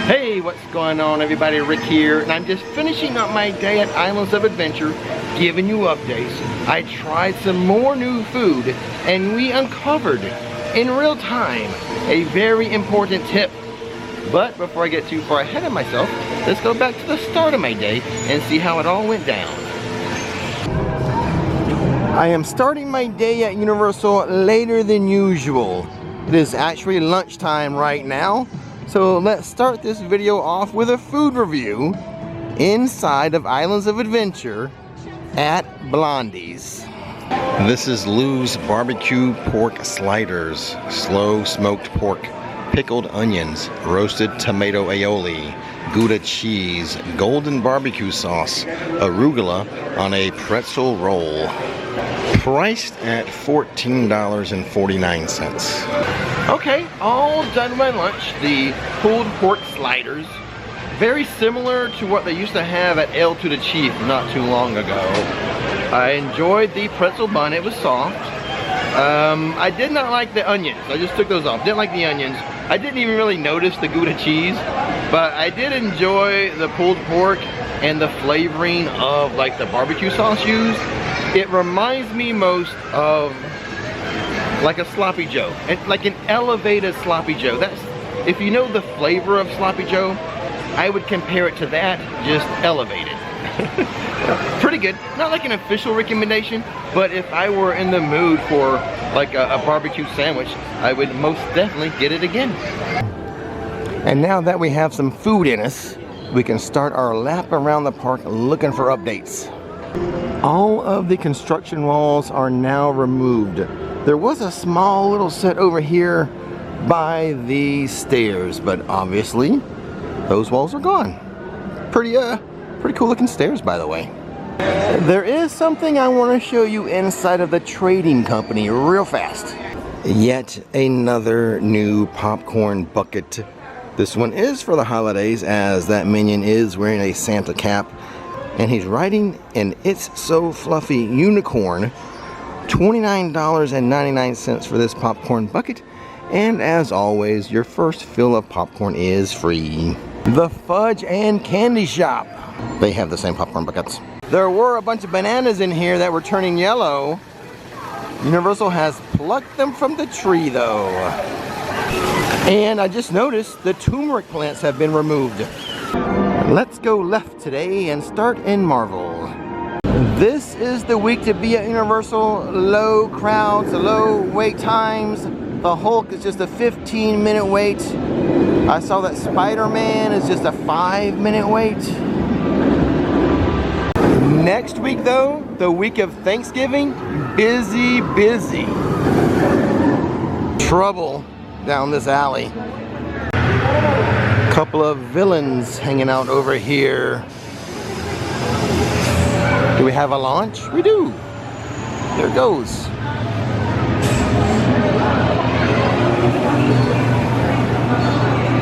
Hey, what's going on everybody? Rick here, and I'm just finishing up my day at Islands of Adventure, giving you updates. I tried some more new food, and we uncovered, in real time, a very important tip. But before I get too far ahead of myself, let's go back to the start of my day and see how it all went down. I am starting my day at Universal later than usual. It is actually lunchtime right now. So let's start this video off with a food review inside of Islands of Adventure at Blondie's. This is Lou's barbecue pork sliders, slow smoked pork, pickled onions, roasted tomato aioli, Gouda cheese, golden barbecue sauce, arugula on a pretzel roll. Priced at $14.49. Okay, all done with my lunch. The pulled pork sliders, very similar to what they used to have at El to the Chief not too long ago. I enjoyed the pretzel bun, it was soft. I did not like the onions, I just took those off. Didn't like the onions. I didn't even really notice the Gouda cheese, but I did enjoy the pulled pork and the flavoring of like the barbecue sauce used. It reminds me most of like a sloppy joe, and like an elevated sloppy joe. That's, if you know the flavor of sloppy joe, I would compare it to that, just elevated. Pretty good. Not like an official recommendation, but if I were in the mood for like a barbecue sandwich, I would most definitely get it again. And now that we have some food in us, we can start our lap around the park looking for updates. All of the construction walls are now removed. There was a small little set over here by the stairs, but obviously those walls are gone. Pretty cool looking stairs, by the way. There is something I want to show you inside of the trading company real fast. Yet another new popcorn bucket. This one is for the holidays, as that minion is wearing a Santa cap. And he's riding an It's So Fluffy unicorn. $29.99 for this popcorn bucket. And as always, your first fill of popcorn is free. The Fudge and Candy Shop. They have the same popcorn buckets. There were a bunch of bananas in here that were turning yellow. Universal has plucked them from the tree though. And I just noticed the turmeric plants have been removed. Let's go left today and start in Marvel. This is the week to be at Universal. Low crowds, low wait times. The Hulk is just a 15-minute wait. I saw that Spider-Man is just a 5-minute wait. Next week though, the week of Thanksgiving, busy. Trouble down this alley. Couple of villains hanging out over here. Do we have a launch? We do. There it goes.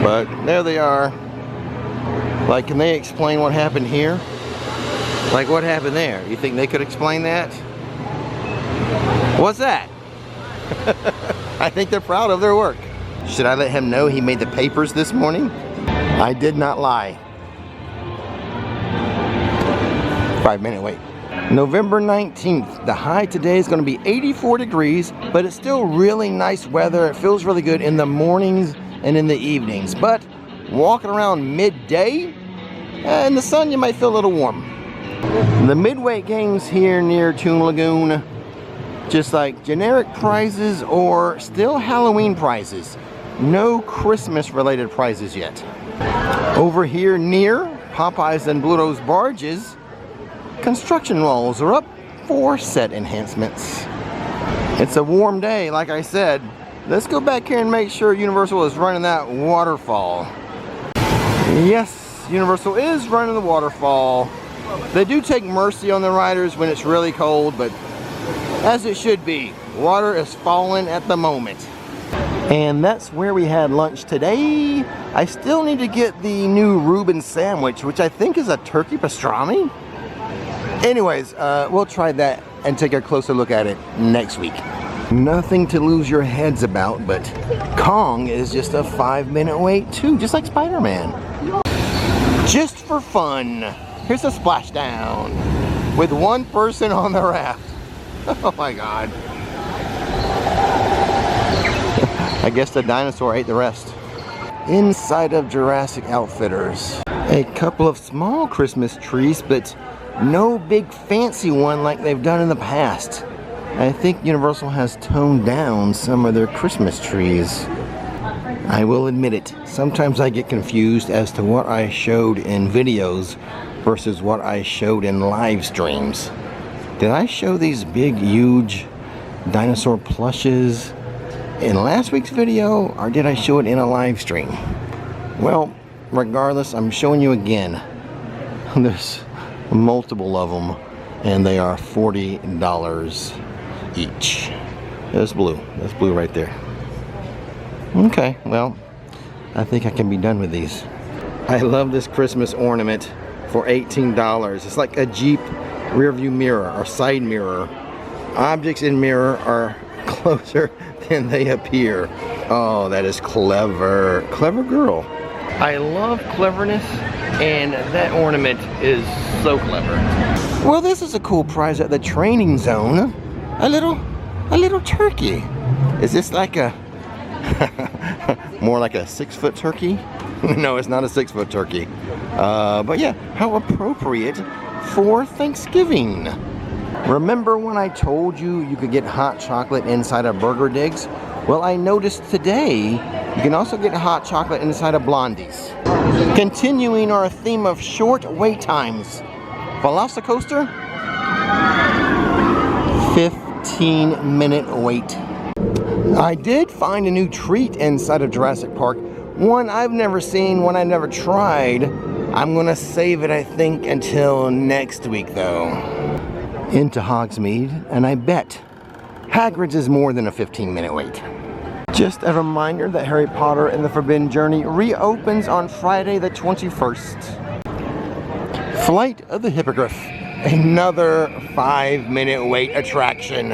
But there they are. Like, can they explain what happened here? Like, what happened there? You think they could explain that? What's that? I think they're proud of their work. Should I let him know he made the papers this morning? I did not lie. 5-minute wait. November 19th. The high today is going to be 84 degrees, but it's still really nice weather. It feels really good in the mornings and in the evenings. But walking around midday, in the sun you might feel a little warm. The midweight games here near Toon Lagoon, just like generic prizes or still Halloween prizes. No Christmas related prizes yet. Over here near Popeyes and Bluto's barges, construction walls are up for set enhancements. It's a warm day, like I said. Let's go back here and make sure Universal is running that waterfall. Yes, Universal is running the waterfall. They do take mercy on the riders when it's really cold, but as it should be, water is falling at the moment. And that's where we had lunch today. I still need to get the new Reuben sandwich, which I think is a turkey pastrami. Anyways, we'll try that and take a closer look at it next week. Nothing to lose your heads about, but Kong is just a 5-minute wait too, just like Spider-Man. Just for fun, here's a splashdown with one person on the raft. Oh my God. I guess the dinosaur ate the rest. Inside of Jurassic Outfitters, a couple of small Christmas trees, but no big fancy one like they've done in the past. I think Universal has toned down some of their Christmas trees. I will admit it, sometimes I get confused as to what I showed in videos versus what I showed in live streams. Did I show these big, huge dinosaur plushes in last week's video, or did I show it in a live stream? Well, regardless, I'm showing you again. There's multiple of them, and they are $40 each. That's blue right there. Okay, well, I think I can be done with these. I love this Christmas ornament for $18. It's like a Jeep rear view mirror or side mirror. Objects in mirror are closer than they appear. Oh, that is clever. Clever girl. I love cleverness, and that ornament is so clever. Well, this is a cool prize at the training zone. A little turkey. Is this like a more like a 6-foot turkey? No, it's not a 6-foot turkey. But yeah, how appropriate for Thanksgiving. Remember when I told you you could get hot chocolate inside of Burger Digs? Well, I noticed today you can also get hot chocolate inside of Blondie's. Continuing our theme of short wait times. Velocicoaster, 15-minute wait. I did find a new treat inside of Jurassic Park. One I've never seen, one I've never tried. I'm gonna save it, I think, until next week though. Into Hogsmeade, and I bet Hagrid's is more than a 15-minute wait. Just a reminder that Harry Potter and the Forbidden Journey reopens on Friday the 21st. Flight of the Hippogriff, another 5-minute wait attraction.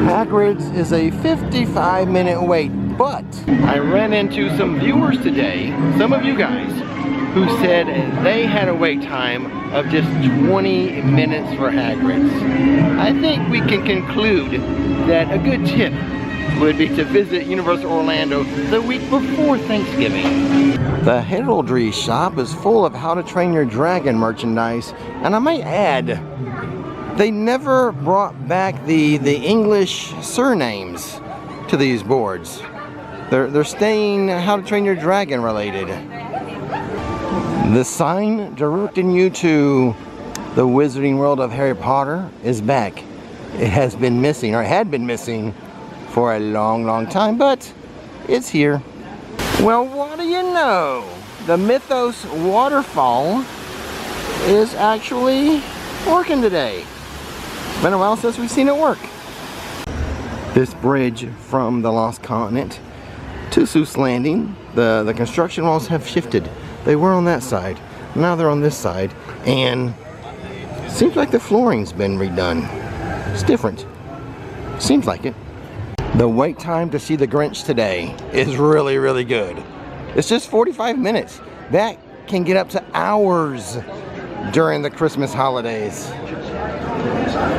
Hagrid's is a 55-minute wait, but I ran into some viewers today, some of you guys, who said they had a wait time of just 20 minutes for Hagrid's. I think we can conclude that a good tip would be to visit Universal Orlando the week before Thanksgiving. The heraldry shop is full of How to Train Your Dragon merchandise, and I might add, they never brought back the English surnames to these boards. They're staying How to Train Your Dragon related. The sign directing you to the Wizarding World of Harry Potter is back. It has been missing, or had been missing, for a long time, but it's here. Well, what do you know? The Mythos waterfall is actually working today. It's been a while since we've seen it work. This bridge from the Lost Continent to Seuss Landing, the construction walls have shifted. They were on that side, now they're on this side, and seems like the flooring's been redone. It's different. Seems like it. The wait time to see the Grinch today is really good. It's just 45 minutes. That can get up to hours during the Christmas holidays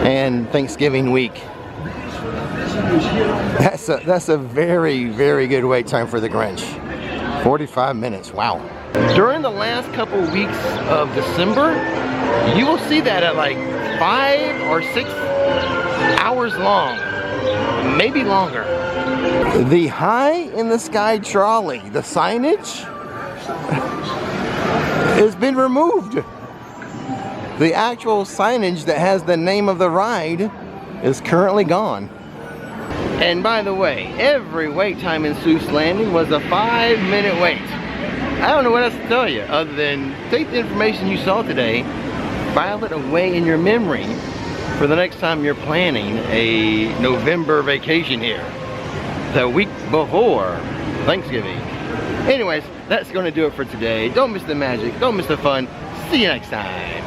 and Thanksgiving week. That's a very good wait time for the Grinch. 45 minutes, wow. During the last couple weeks of December, you will see that at like 5 or 6 hours long, maybe longer. The High in the Sky trolley, the signage, has been removed. The actual signage that has the name of the ride is currently gone. And by the way, every wait time in Seuss Landing was a 5-minute wait. I don't know what else to tell you other than take the information you saw today, file it away in your memory for the next time you're planning a November vacation here, the week before Thanksgiving. Anyways, that's going to do it for today. Don't miss the magic, don't miss the fun. See you next time.